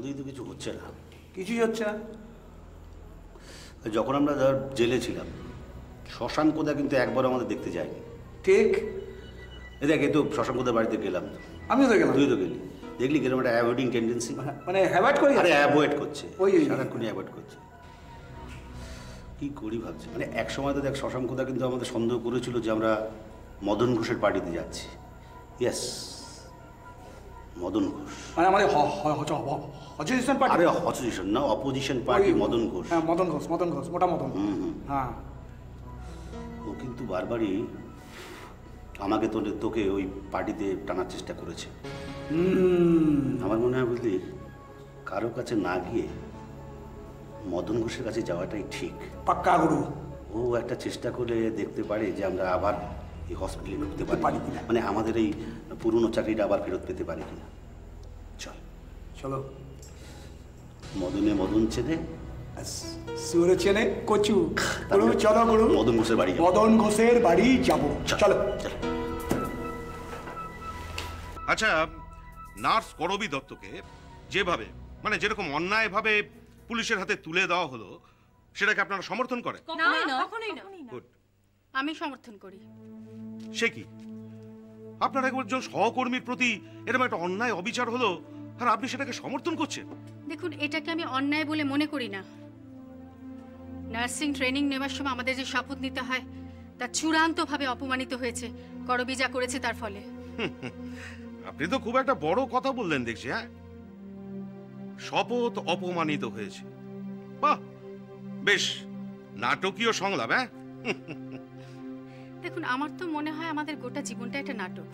সন্দেহ তো কিছু হচ্ছে না। কিছুই হচ্ছে না? যখন আমরা জেলে ছিলাম শশাঙ্কদা কিন্তু একবার আমাদের দেখতে যায়নি। ঠিক। দেখ, এই তো শশাঙ্কদার বাড়িতে গেলাম। আমিও তো গেলাম। তুই তো গেলি, দেখলি কিরকম একটা অ্যাভয়েডিং টেন্ডেন্সি, মানে অ্যাভয়েড করি। আরে অ্যাভয়েড করছে, ওই সারাক্ষণই অ্যাভয়েড করছে। কি করি ভাবছি, মানে এক সময় তো দেখ শশাঙ্কদা কিন্তু আমাদের সন্দেহ করেছিল যে আমরা মদন ঘোষের পার্টিতে যাচ্ছি। ইয়েস, মদন ঘোষ মানে আমাদের অপোজিশন পার্টি। আরে অপোজিশন না, অপোজিশন পার্টি মদন ঘোষ। হ্যাঁ মদন ঘোষ, মদন ঘোষ, মোটা মদন। হ্যাঁ, ও কিন্তু বারবারই আমাকে তোকে ওই পার্টিতে টানার চেষ্টা করেছে। আমার মনে হয় বুঝলি, কারো কাছে না গিয়ে মদন ঘোষের কাছে যাওয়াটাই ঠিক। পাক্কা গুরু। ও একটা চেষ্টা করে দেখতে পারে যে আমরা আবার এই হসপিটালে ঢুকতে পারি কিনা, মানে আমাদের এই পুরনো চাকরিটা আবার ফেরত পেতে পারি কিনা। চল চলো। মদনে মদন চেনে, সুরে চেনে কচু। চলো গুরু, মদন ঘোষের বাড়ি, মদন ঘোষের বাড়ি যাবো। চলো চলো। আচ্ছা, নার্স করবী দত্তকে যেভাবে মানে যেরকম অন্যায়ভাবে পুলিশের হাতে তুলে দেওয়া হলো, সেটাকে আপনারা সমর্থন করেন? গুড। আমি সমর্থন করি। সে কি, আপনার একজন সহকর্মীর প্রতি এরকম একটা অন্যায় অবিচার হলো আর আপনি সেটাকে সমর্থন করছেন? দেখুন, এটাকে আমি অন্যায় বলে মনে করি না। নার্সিং ট্রেনিং নেওয়ার সময় আমাদের যে শপথ নিতে হয় তা চূড়ান্তভাবে অপমানিত হয়েছে করবী যা করেছে তার ফলে। আপনি তো খুব একটা বড় কথা বললেন দেখছি। হ্যাঁ, শপথ অপমানিত হয়েছে, বাহ, বেশ নাটকীয় সংলাপ। হ্যাঁ, দেখুন, আমার তো মনে হয় আমাদের গোটা জীবনটা একটা নাটক,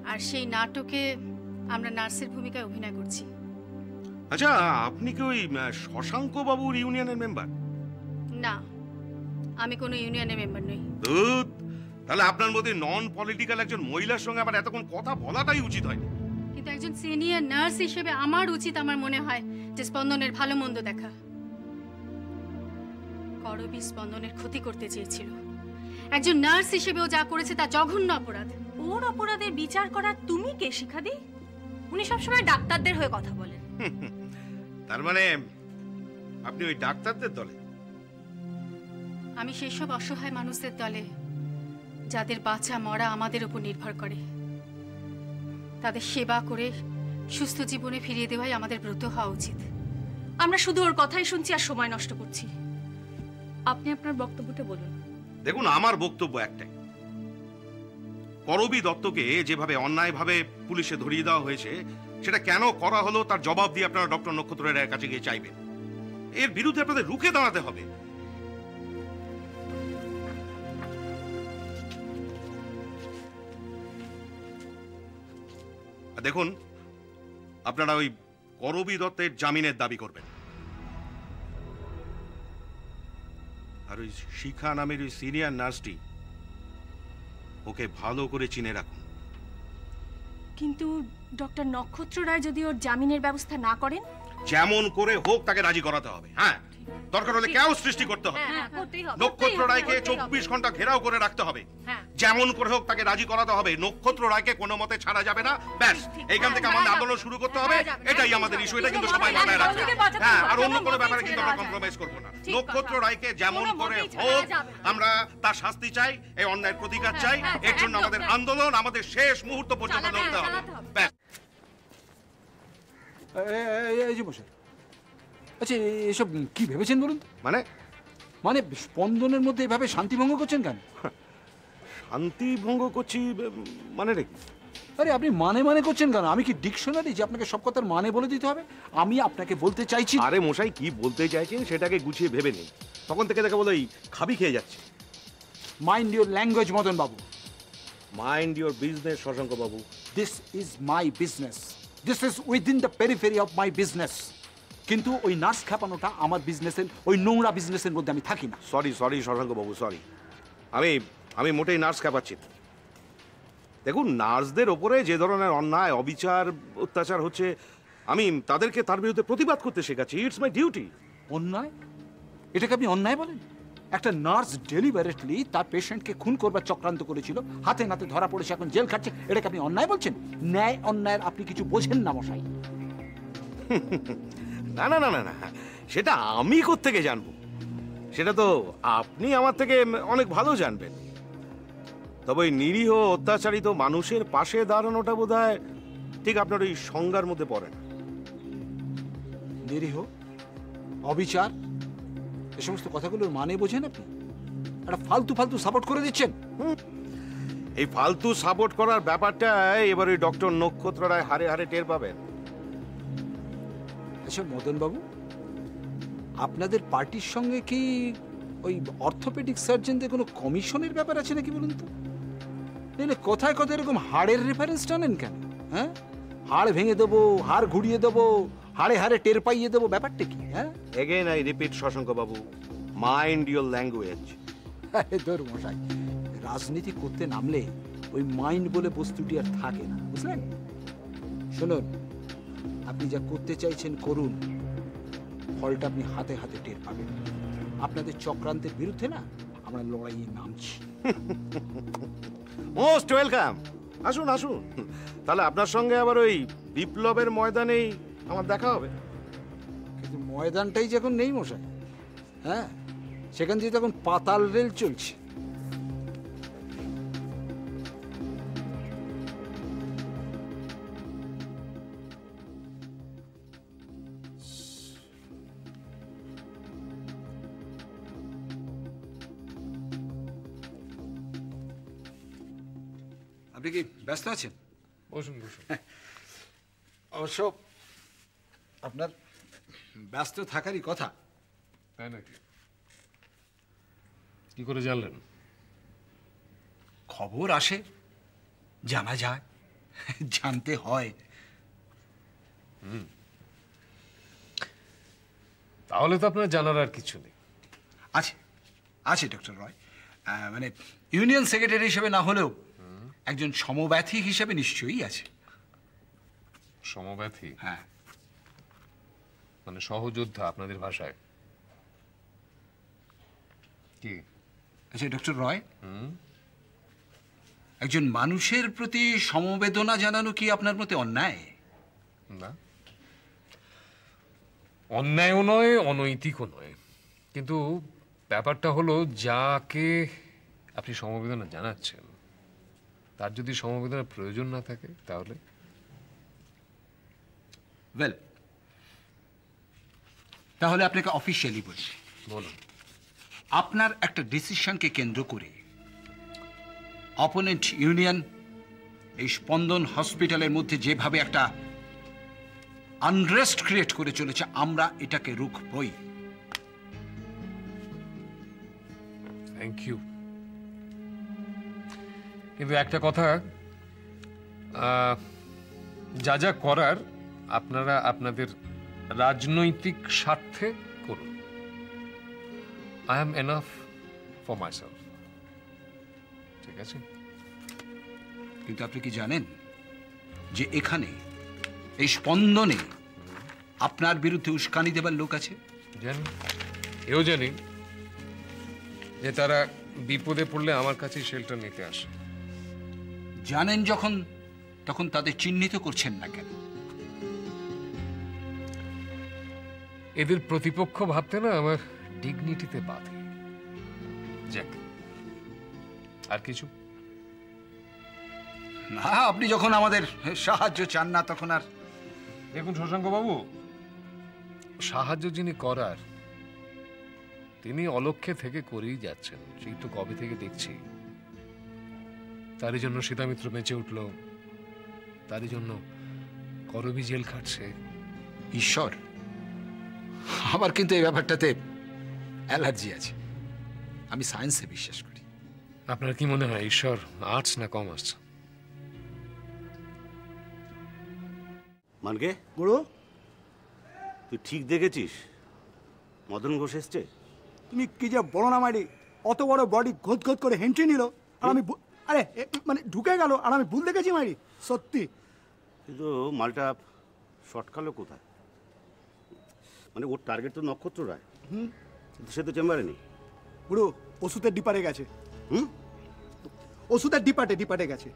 আর সেই নাটকে আমরা নার্সের ভূমিকায় অভিনয় করছি। আচ্ছা, আপনি কি ওই শশাঙ্ক বাবুর ইউনিয়নের মেম্বার? না, আমি কোনো ইউনিয়নের মেম্বার নই। ধুত, তাহলে আপনার মধ্যে নন পলিটিক্যাল একজন মহিলার সঙ্গে আমার এতক্ষণ কথা বলাটাই উচিত হয়নি। কিন্তু একজন সিনিয়র নার্স হিসেবে আমার উচিত, আমার মনে হয়, যে স্পন্দনের ভালো মন্দ দেখা। করবী স্পন্দনের ক্ষতি করতে চেয়েছিল। একজন নার্স হিসেবেও যা করেছে তা জঘন্য অপরাধ। ওর অপরাধের বিচার করার তুমি কে শিখাদি? উনি সবসময় ডাক্তারদের হয়ে কথা বলেন। তার মানে আপনি ওই ডাক্তারদের দলে? আমি সেসব অসহায় মানুষদের দলে যাদের বাঁচা মরা আমাদের উপর নির্ভর করে। তাদের সেবা করে সুস্থ জীবনে ফিরিয়ে দেওয়াই আমাদের ব্রত হওয়া উচিত। আমরা শুধু ওর কথাই শুনছি আর সময় নষ্ট করছি। আপনি আপনার বক্তব্যটা বলুন। দেখুন, আমার বক্তব্য একটাই, করবী দত্তকে যেভাবে অন্যায়ভাবে পুলিশে ধরিয়ে দেওয়া হয়েছে সেটা কেন করা হলো তার জবাব দিয়ে আপনারা ডক্টর নক্ষত্র রায়ের কাছে গিয়ে চাইবেন। এর বিরুদ্ধে আপনাদের রুখে দাঁড়াতে হবে। দেখুন, আপনারা ওই করবী দত্তের জামিনের দাবি করবেন, আর ওই শিখা নামের ওই সিনিয়র নার্সটি, ওকে ভালো করে চিনে রাখুন। কিন্তু ডক্টর নক্ষত্র রায় যদি ওর জামিনের ব্যবস্থা না করেন? যেমন করে হোক তাকে রাজি করাতে হবে। হ্যাঁ, দরকার হলে কেউ সৃষ্টি করতে হবে। নক্ষত্র রায়কে 24 ঘন্টা ঘেরাও করে রাখতে হবে। যেমন করে হোক তাকে রাজি করাতে হবে। নক্ষত্র রায়কে কোনো মতে ছাড়া যাবে না। ব্যাস, এইখান থেকে আমাদের আন্দোলন শুরু করতে হবে। এটাই আমাদের ইস্যু, এটা কিন্তু সবাই মাথায় রাখবে। হ্যাঁ, আর অন্য কোনো ব্যাপারে কিন্তু আমরা কম্প্রোমাইজ করবো না। নক্ষত্র রায়কে যেমন করে হোক আমরা তার শাস্তি চাই, এই অন্যায়ের প্রতিকার চাই। এর জন্য আমাদের আন্দোলন আমাদের শেষ মুহূর্ত পর্যন্ত লড়তে হবে। ব্যাস। এই যে বসে, আচ্ছা এসব কি ভেবেছেন বলুন? মানে মানে স্পন্দনের মধ্যে এভাবে শান্তিভঙ্গ করছেন কেন? শান্তিভঙ্গ করছি মানে রে? আরে আপনি মানে মানে করছেন কেন? আমি কি ডিকশনারি যে আপনাকে সব কথার মানে বলে দিতে হবে? আমি আপনাকে বলতে চাইছি। আরে মশাই, কি বলতে চাইছেন সেটাকে গুছিয়ে ভেবে নেই। তখন থেকে দেখে বলো এই খাবি খেয়ে যাচ্ছে। Mind your language Madan Babu. Mind your business Shashanka Babu. This is my business, this is within the periphery of my business. কিন্তু ওই নার্স খেপানোটা আমার বিজনেসের, ওই নোংরা বিজনেসের মধ্যে আমি থাকি না। সরি শশাঙ্ক বাবু, সরি। আমি মোটেই নার্স খেপাচ্ছি না। দেখুন, নার্সদের ওপরে যে ধরনের অন্যায় অবিচার অত্যাচার হচ্ছে, আমি তাদেরকে তার বিরুদ্ধে প্রতিবাদ করতে শেখাচ্ছি। It's my duty. অন্যায়? এটাকে আপনি অন্যায় বলেন? একটা নার্স ডেলিভারেটলি তার পেশেন্টকে খুন করবার চক্রান্ত করেছিল, হাতে নাতে ধরা পড়েছে, এখন জেল খাটছে, এটাকে আপনি অন্যায় বলছেন? ন্যায় অন্যায়ের আপনি কিছু বোঝেন না মশাই। না না না না না, সেটা আমি কোত্থেকে জানবো? সেটা তো আপনি আমার থেকে অনেক ভালো জানবেন। তবে ওই নিরীহ অত্যাচারিত মানুষের পাশে দাঁড়ানোটা বোধহয় ঠিক আপনার ওই সংজ্ঞার মধ্যে পড়ে না। নিরীহ, অবিচার, এ সমস্ত কথাগুলোর মানে বোঝেন আপনি? একটা ফালতু ফালতু সাপোর্ট করে দিচ্ছেন। এই ফালতু সাপোর্ট করার ব্যাপারটা এবার ওই ডক্টর নক্ষত্র রায় হারে হারে টের পাবেন। আচ্ছা মদন বাবু, আপনাদের পার্টির সঙ্গে কি ওই অর্থোপেডিক সার্জনদের কোনো কমিশনের ব্যাপার আছে নাকি বলুন তো? নইলে কথায় কথায় এরকম হাড়ের রেফারেন্স টানেন কেন? হ্যাঁ, হাড় ভেঙে দেবো, হাড় ঘুরিয়ে দেবো, হাড়ে হাড়ে টের পাইয়ে দেবো, ব্যাপারটা কি? হ্যাঁ, again I repeat Shashanka Babu, mind your language. ধর মশাই, রাজনীতি করতে নামলে ওই মাইন্ড বলে বস্তুটি আর থাকে না, বুঝলেন? শুনুন, আপনি যা করতে চাইছেন করুন, ফলটা আপনি হাতে হাতে টের পাবেন। আপনাদের চক্রান্তের বিরুদ্ধে না আমরা লড়াইয়ে নামছি। মোস্ট ওয়েলকাম, আসুন আসুন। তাহলে আপনার সঙ্গে আবার ওই বিপ্লবের ময়দানেই আমার দেখা হবে। কিন্তু ময়দানটাই যখন নেই মশাই, হ্যাঁ, সেখান দিয়ে তখন পাতাল রেল চলছে। আপনি কি ব্যস্ত আছেন? বসুন বসুন। অবশ্য আপনার ব্যস্ত থাকারই কথা। তাই নাকি? কি করে জানলেন? খবর আসে, জানা যায়, জানতে হয়। তাহলে তো আপনার জানার আর কিছু নেই। আছে আছে ডক্টর রয়, মানে ইউনিয়ন সেক্রেটারি হিসেবে না হলেও একজন সমব্যথী হিসেবে নিশ্চয়ই আছে। সমব্যথী? হ্যাঁ, মানে সহযোদ্ধা আপনাদের ভাষায়। কি? আচ্ছা ডক্টর রয়, একজন মানুষের প্রতি সমবেদনা জানানো কি আপনার মতে অন্যায়? না, অন্যায়ও নয়, অনৈতিকও নয়, কিন্তু ব্যাপারটা হলো যাকে আপনি সমবেদনা জানাচ্ছেন তার যদি সমবেদনার প্রয়োজন না থাকে তাহলে? ওয়েল, তাহলে আপনাকে অফিসিয়ালি বলি, বলুন। আপনার একটা ডিসিশনকে কেন্দ্র করে অপোনেন্ট ইউনিয়ন এই স্পন্দন হসপিটালের মধ্যে যেভাবে একটা আনরেস্ট ক্রিয়েট করে চলেছে, আমরা এটাকে রুখবই। Thank you. কিন্তু একটা কথা, যা যা করার আপনারা আপনাদের রাজনৈতিক স্বার্থে করুন। I am enough for myself. ঠিক আছে? কিন্তু আপনি কি জানেন যে এখানে এই স্পন্দনে আপনার বিরুদ্ধে উস্কানি দেবার লোক আছে? জানি, এও জানি যে তারা বিপদে পড়লে আমার কাছে শেল্টার নিতে আসে। জানেন যখন, তখন তাদের চিহ্নিত করছেন না কেন? এদের প্রতিপক্ষ ভাবতে না আমার ডিগনিটিতে বাধে। যাক, আর কিছু না, আপনি যখন আমাদের সাহায্য চান না তখন আর। দেখুন শশাঙ্ক বাবু, সাহায্য যিনি করার তিনি অলক্ষ্যে থেকে করেই যাচ্ছেন, সেই তো কবে থেকে দেখছি। তারই জন্য সীতামিত্র বেঁচে উঠল, তারই জন্য করবি জেল খাটছে। ঈশ্বর, আমার কিন্তু এই ব্যাপারটাতে অ্যালার্জি আছে। আমি সায়েন্সে বিশ্বাস করি। আপনার কি মনে হয় ঈশ্বর আর্টস না কমার্স? মানকে গুরু, তুই ঠিক দেখেছিস মদন ঘোষ এসছে? তুমি কি যে বলো না মাইরি, অত বড় বডি ঘোত ঘোত করে হেঁটে নিল, আর আমি আরে মানে ঢুকে গেল, আর আমি ভুল দেখেছি মাইরি, সত্যি। কিন্তু মালটা শর্ট খালো কোথায়? মানে ওর টার্গেট তো নক্ষত্র রায়, কিন্তু সে তো চেম্বারে নেই। গুরু, ওষুধের ডিপার্টে গেছে। হুম, ওষুধের ডিপার্টে গেছে।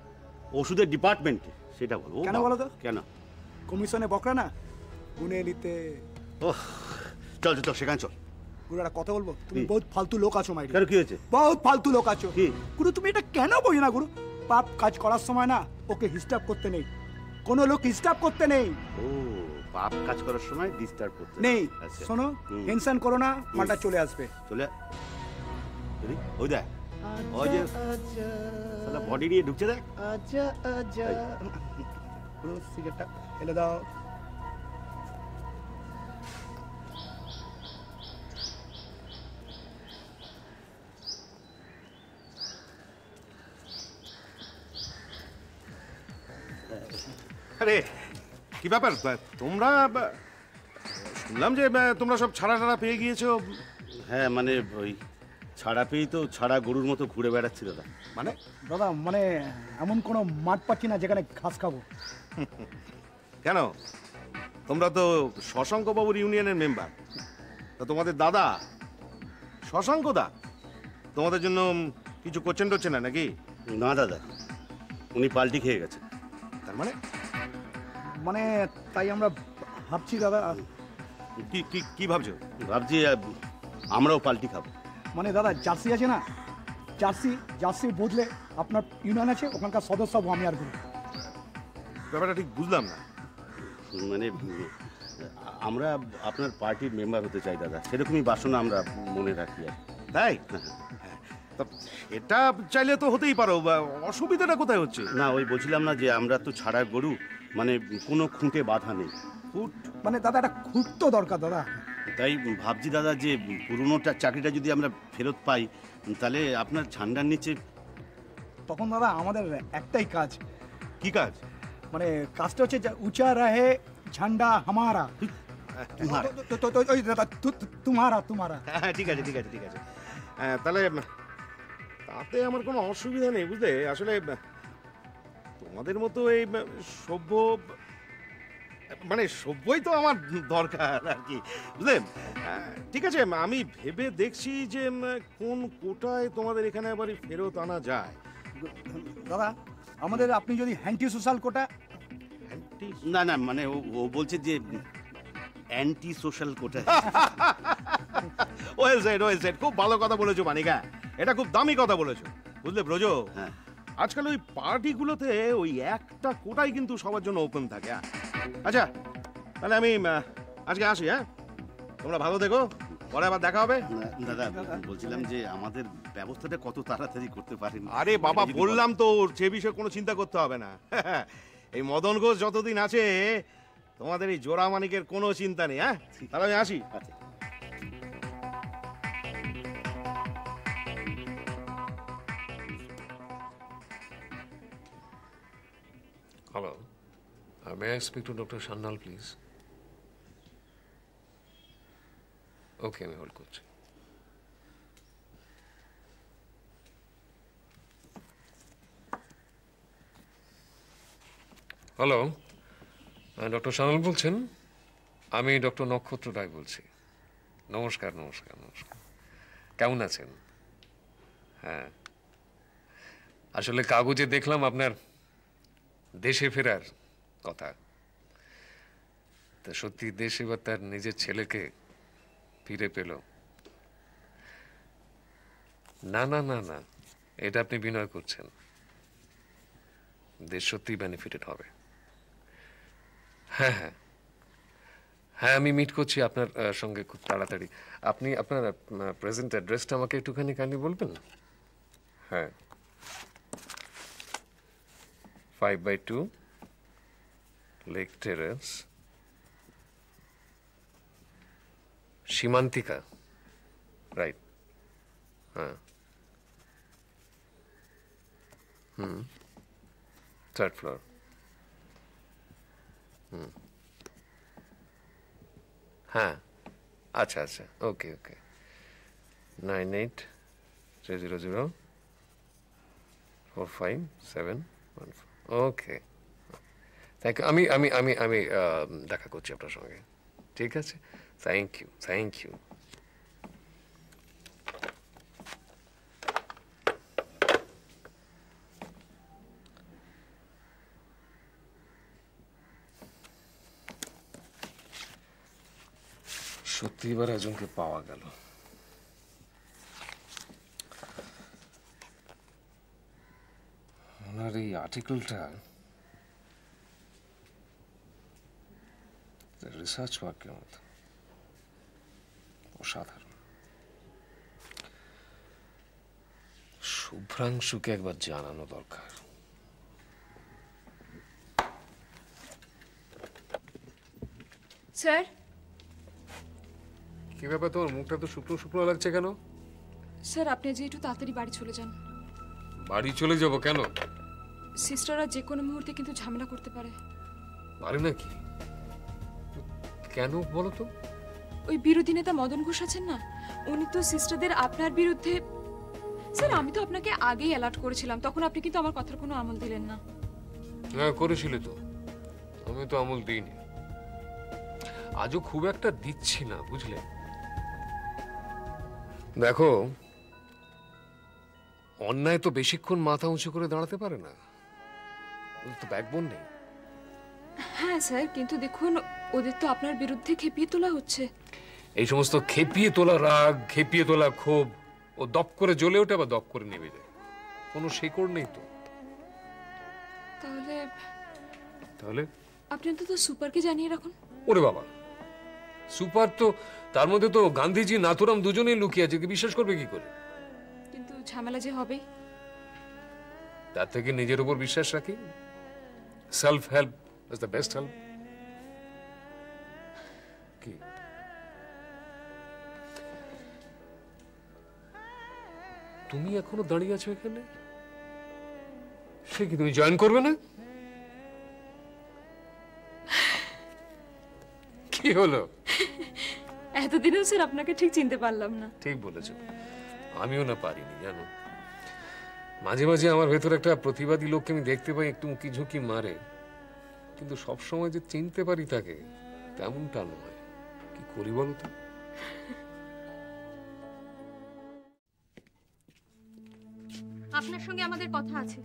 ওষুধের ডিপার্টমেন্টে? সেটা বলো। কেন বলো তো? কেন? কমিশনে বকরা না, গুনে নিতে। ওহ, চল চল চল, সেখানে চল। গুরু একটা কথা বলবো, তুমি কি? বহুত ফালতু লোক আছো মাইরি। কেন, কি হয়েছে? বহুত ফালতু লোক আছো। কি? গুরু তুমি এটা কেন বোঝো না গুরু? পাপ কাজ করার সময় না ওকে ডিস্টার্ব করতে নেই, কোনো লোক ডিস্টার্ব করতে নেই। ও, পাপ কাজ করার সময় ডিস্টার্ব করতে নেই। আচ্ছা। শোনো, হুম। টেনশন করো না, মালটা চলে আসবে। চলে ওই দেখ, ওই যে শালা বডি নিয়ে ঢুকছে দেখ। আচ্ছা আচ্ছা গুরু সিগারেটটা ফেলে দাও। আরে কি ব্যাপার তোমরা শুনলাম যে তোমরা সব ছাড়া ছাড়া পেয়ে গিয়েছো। হ্যাঁ, মানে ওই ছাড়া পেয়েই তো ছাড়া গরুর মতো ঘুরে বেড়াচ্ছিল না। মানে দাদা মানে এমন কোনো মাঠ পাচ্ছি না যেখানে ঘাস খাবো। কেন, তোমরা তো শশাঙ্ক বাবুর ইউনিয়নের মেম্বার, তা তোমাদের দাদা শশাঙ্ক দা তোমাদের জন্য কিছু করছেন টচ্ছেন না নাকি? না দাদা, উনি পাল্টি খেয়ে গেছেন। তার মানে মানে তাই আমরা ভাবছি দাদা, কি কি কি ভাবছো? ভাবছি আমরাও পাল্টি খাবো। মানে দাদা জার্সি আছে না, জার্সি বদলে আপনার ইউনিয়ন আছে, ওখানকার সদস্য হবো আমি আর গুরু। ব্যাপারটা ঠিক বুঝলাম না। মানে আমরা আপনার পার্টির মেম্বার হতে চাই দাদা, সেরকমই বাসনা আমরা মনে রাখি আর কি। তাই তা এটা চাইলে তো হতেই পারো, অসুবিধাটা কোথায় হচ্ছে? না, ওই বলছিলাম না যে আমরা তো ছাড়া গরু, মানে কোনো খুঁটে বাধা নেই। ফুট মানে দাদা একটা খুঁট তো দরকার দাদা। তাই ভাবছি দাদা যে পুরোনোটা চাকরিটা যদি আমরা ফেরত পাই, তাহলে আপনার ঝান্ডার নিচে। তখন দাদা আমাদের একটাই কাজ, কি কাজ? মানে কাজটা হচ্ছে উঁচা রাহে ঝান্ডা হামারা। তোমারা। ওই দাদা তোমারা। হ্যাঁ ঠিক আছে ঠিক আছে ঠিক আছে। তাহলে তাতে আমার কোনো অসুবিধা নেই বুঝলে। আসলে তোমাদের মতো এই সভ্য, মানে সভ্যই তো আমার দরকার আর কি, বুঝলে। ঠিক আছে, আমি ভেবে দেখছি যে কোন কোটায় তোমাদের এখানে আবার ফেরত আনা যায়। দাদা আমাদের আপনি যদি হ্যান্টি সোশ্যাল কোটা। না না, মানে ও বলছে যে অ্যান্টি সোশ্যাল কোটা। ওয়েল সেড, খুব ভালো কথা বলেছো মানিকা, এটা খুব দামি কথা বলেছো বুঝলে ব্রজ। হ্যাঁ, আজকাল ওই পার্টিগুলোতে ওই একটা কোটাই কিন্তু সবার জন্য ওপেন থাকে। আচ্ছা তাহলে আমি আজকে আসি। হ্যাঁ, তোমরা ভালো দেখো, পরে আবার দেখা হবে। দাদা বলছিলাম যে আমাদের ব্যবস্থাটা কত তাড়াতাড়ি করতে পারেন? আরে বাবা, বললাম তো সে বিষয়ে কোনো চিন্তা করতে হবে না। এই মদন ঘোষ যতদিন আছে তোমাদের এই জোড়া মানিকের কোনো চিন্তা নেই। হ্যাঁ, তাহলে আমি আসি। আচ্ছা। Hello. May I speak to Dr. Sannal, please? Okay, আমি হোল্ড করছি। হ্যালো, ডক্টর সান্যাল বলছেন? আমি ডক্টর নক্ষত্র রায় বলছি। নমস্কার নমস্কার নমস্কার, কেমন আছেন? হ্যাঁ, আসলে কাগজে দেখলাম আপনার দেশে ফেরার কথা। তা সত্যি দেশ এবার তার নিজের ছেলেকে ফিরে পেল? না না না না, এটা আপনি বিনয় করছেন। দেশ সত্যি বেনিফিটেড হবে। হ্যাঁ হ্যাঁ হ্যাঁ, আমি মিট করছি আপনার সঙ্গে খুব তাড়াতাড়ি। আপনি আপনার প্রেজেন্ট অ্যাড্রেসটা আমাকে একটুখানি কাইন্ডলি বলবেন? হ্যাঁ, 5/2 লেক টেরেস, সীমান্তিকা, রাইট? হ্যাঁ, থার্ড ফ্লোর। হ্যাঁ, আচ্ছা আচ্ছা, ওকে ওকে, 98-300-45-714। ওকে, থ্যাংক ইউ। আমি আমি আমি আমি দেখা করছি আপনার সঙ্গে। ঠিক আছে, থ্যাংক ইউ থ্যাংক ইউ। সত্যি এবার একজনকে পাওয়া গেল। ওনার এই আর্টিকেলটা রিসার্চ ওয়ার্কের মতো অসাধারণ। শুভ্রাংশুকে একবার জানানো দরকার। স্যার, কি ব্যাপার, তোর মুখটা তো শুকনো শুকনো লাগছে কেন? স্যার আপনি আজ একটু তাড়াতাড়ি বাড়ি চলে যান। বাড়ি চলে যাব কেন? সিস্টাররা যে কোনো মুহূর্তে কিন্তু ঝামেলা করতে পারে। পারে নাকি? কেন বলো তো? ওই বিরোধী নেতা মদন ঘোষ আছেন না, উনি তো সিস্টারদের আপনার বিরুদ্ধে। স্যার আমি তো আপনাকে আগেই অ্যালার্ট করেছিলাম, তখন আপনি কিন্তু আমার কথার কোনো আমল দিলেন না। হ্যাঁ করেছিলে তো, আমি তো আমল দিইনি। আজও খুব একটা দিচ্ছি না, বুঝলে? দেখো, অন্যায় তো বেশিক্ষণ মাথা উঁচু করে দাঁড়াতে পারে না, ওদের তো ব্যাকবোন নেই। হ্যাঁ স্যার, কিন্তু দেখুন ওদের তো আপনার বিরুদ্ধে খেপিয়ে তোলা হচ্ছে। এই সমস্ত খেপিয়ে তোলা রাগ, খেপিয়ে তোলা ক্ষোভ, ও দপ করে জ্বলে ওঠে আবার দপ করে নেমে যায়, কোনো শেকড় নেই তো। তাহলে তাহলে আপনি অন্তত সুপারকে জানিয়ে রাখুন। ওরে বাবা, সুপার তো, তার মধ্যে তো গান্ধীজি নাথুরাম দুজনেই লুকিয়ে আছে, বিশ্বাস করবে কি করে? কিন্তু ঝামেলা যে হবে। তার থেকে নিজের উপর বিশ্বাস রাখি। Self help is the best help. কি তুমি এখনো দাঁড়িয়ে আছো এখানে? সে কি তুমি জয়েন করবে না? কি হলো? এতদিনেও স্যার আপনাকে ঠিক চিনতে পারলাম না। ঠিক বলেছো, আমিও না পারিনি, জানো। মাঝে মাঝে আমার ভেতর একটা প্রতিবাদী লোককে আমি দেখতে পাই, একটু উঁকি ঝুঁকি মারে, কিন্তু সবসময় যে চিনতে পারি তাকে, তেমনটা নয়। কি করি বলো তো? আপনার সঙ্গে আমাদের কথা আছে।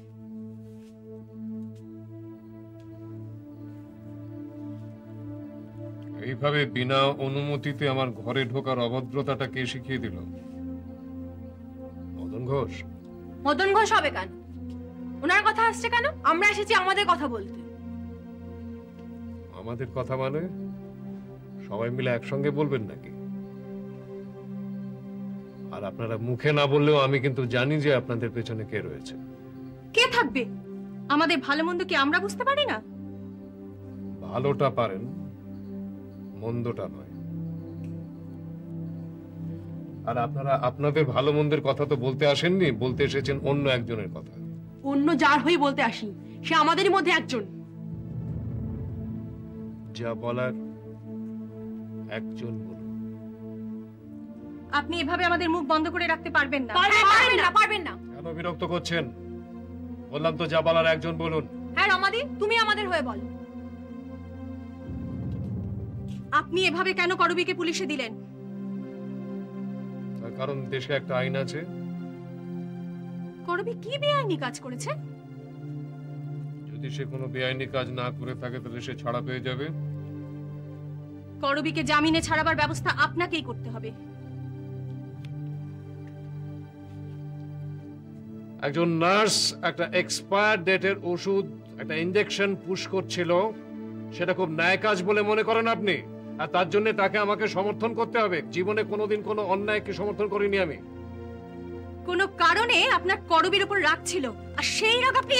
এইভাবে বিনা অনুমতিতে আমার ঘরে ঢোকার অভদ্রতাটা কে শিখিয়ে দিল? মদন ঘোষ। মদন ঘোষ হবে কেন? ওনার কথা আসছে কেন? আমরা এসেছি আমাদের কথা বলতে। আমাদের কথা মানে সবাই মিলে একসঙ্গে বলবেন নাকি? আর আপনারা মুখে না বললেও আমি কিন্তু জানি যে আপনাদের পেছনে কে রয়েছে। কে থাকবে? আমাদের ভালো মন্দ কি আমরা বুঝতে পারি না? ভালোটা পারেন, মন্দটা নয়। আর আপনারা আপনাদের ভালো মন্দের কথা তো বলতে আসেননি, বলতে এসেছেন অন্য একজনের কথা। অন্য যার হয়ে বলতে আসি, সে আমাদেরই মধ্যে একজন। যা বলার একজন বলুন। আপনি এভাবে আমাদের মুখ বন্ধ করে রাখতে পারবেন না। পারবেন না। কেন বিরক্ত করছেন? বললাম তো যা বলার একজন বলুন। হ্যাঁ রমাদি, তুমি আমাদের হয়ে বলো। আপনি এভাবে কেন করবীকে পুলিশে দিলেন? তার কারণ দেশে একটা আইন আছে। করবী কি বেআইনি কাজ করেছে? যদি সে কোনো বেআইনি কাজ না করে থাকে তাহলে সে ছাড়া পেয়ে যাবে। করবীকে জামিনে ছাড়াবার ব্যবস্থা আপনাকেই করতে হবে। একজন নার্স একটা এক্সপায়ার ডেটের ওষুধ, একটা ইনজেকশন পুশ করছিল, সেটা খুব ন্যায় কাজ বলে মনে করেন আপনি? আর তার জন্য তাকে আমাকে সমর্থন করতে হবে? জীবনে কোনোদিন কোনো অন্যায়কে সমর্থন করিনি আমি। কোনো কারণে আপনার করবীর উপর রাগ ছিল, আর সেই রাগ আপনি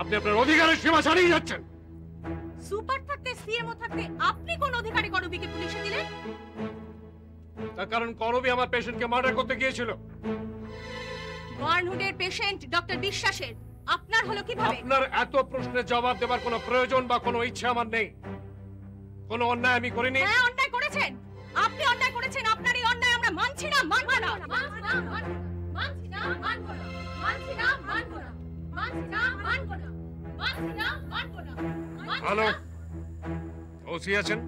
আপনি আপনার অধিকারের সীমা ছাড়িয়ে যাচ্ছেন। সুপার থাকতে সিএমও থাকতে আপনি কোন অধিকারী করবীকে পুলিশে দিলেন? তার কারণ করবী আমার পেশেন্টকে মার্ডার করতে গিয়েছিল। বার্নহুডের পেশেন্ট ডক্টর বিশ্বাসের আপনার হলো কিভাবে? আপনার এত প্রশ্নের জবাব দেওয়ার কোনো প্রয়োজন বা কোনো ইচ্ছা আমার নেই। কোনো অন্যায় আমি করিনি। হ্যাঁ অন্যায় করেছেন, আপনি অন্যায় করেছেন। আপনার এই অন্যায় আমরা মানছি না, মানব না, মানছি না, মানছি না, মানব না, মানছি না, মানব না, মানছি না, মানব না, মানছি না, মানব না। হ্যালো, ওসি আছেন?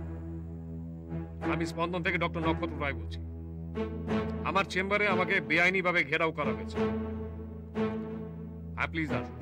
আমি স্পন্দন থেকে ডক্টর নক্ষত্র রায় বলছি। আমার চেম্বারে আমাকে বেআইনি ভাবে ঘেরাও করা হয়েছে। প্লিজ আসুন।